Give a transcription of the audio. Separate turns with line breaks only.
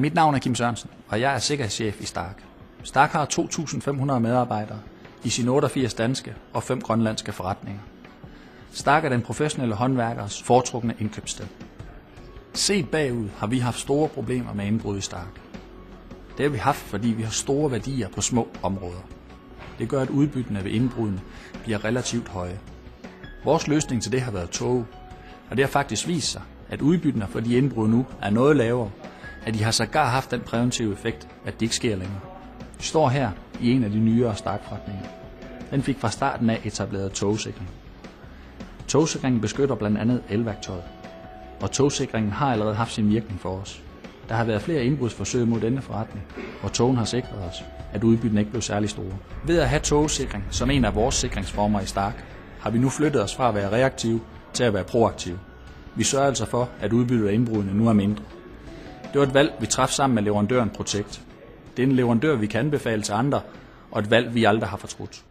Mit navn er Kim Sørensen, og jeg er sikkerhedschef i Stark. Stark har 2.500 medarbejdere i sine 88 danske og 5 grønlandske forretninger. Stark er den professionelle håndværkers foretrukne indkøbssted. Set bagud har vi haft store problemer med indbrud i Stark. Det har vi haft, fordi vi har store værdier på små områder. Det gør, at udbyttene ved indbrudene bliver relativt høje. Vores løsning til det har været Tåge, og det har faktisk vist sig, at udbyttene for de indbrud nu er noget lavere, at de har sågar haft den præventive effekt, at det ikke sker længere. Vi står her i en af de nyere Stark-forretninger. Den fik fra starten af etableret togsikring. Togsikringen beskytter blandt andet elværktøjet, og togsikringen har allerede haft sin virkning for os. Der har været flere indbrudsforsøg mod denne forretning, og togen har sikret os, at udbyttene ikke blev særlig store. Ved at have togsikring som en af vores sikringsformer i Stark, har vi nu flyttet os fra at være reaktive til at være proaktive. Vi sørger altså for, at udbyttet af indbrudene nu er mindre. Det var et valg, vi traf sammen med leverandøren Protect. Det er en leverandør, vi kan anbefale til andre, og et valg, vi aldrig har fortrudt.